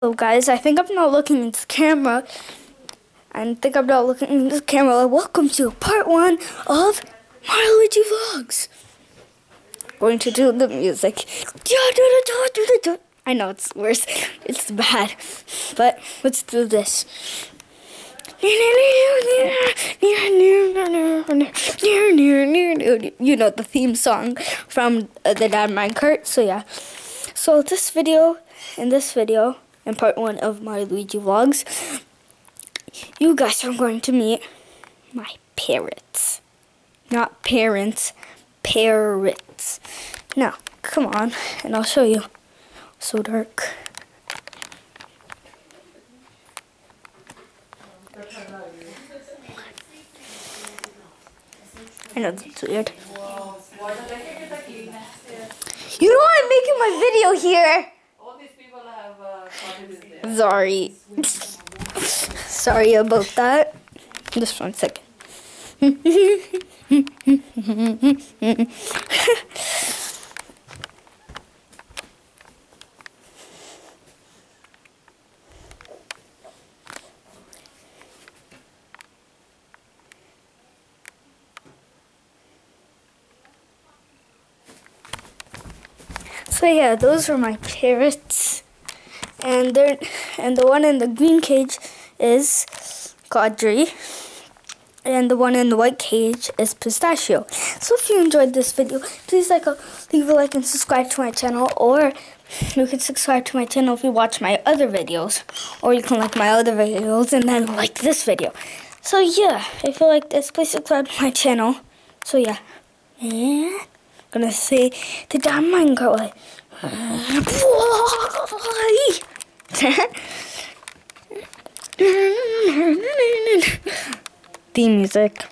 So guys, I think I'm not looking into the camera. Welcome to part 1 of my Luigi vlogs. Going to do the music. I know it's worse. It's bad. But let's do this. You know the theme song from the Dad Minecart. So yeah. So in part 1 of my Luigi vlogs, you guys are going to meet my parrots. Not parents, parrots. Now, come on, and I'll show you. So dark. I know that's weird. You know I'm making my video here. Sorry. Sorry about that. Just 1 second. So yeah, those are my parrots. And the one in the green cage is Godry, and the one in the white cage is Pistachio. So if you enjoyed this video, please leave a like and subscribe to my channel, or you can subscribe to my channel if you watch my other videos, or you can like my other videos and then like this video. So yeah, if you like this, please subscribe to my channel. So yeah, and I'm gonna say the Dad Minecart. Theme music.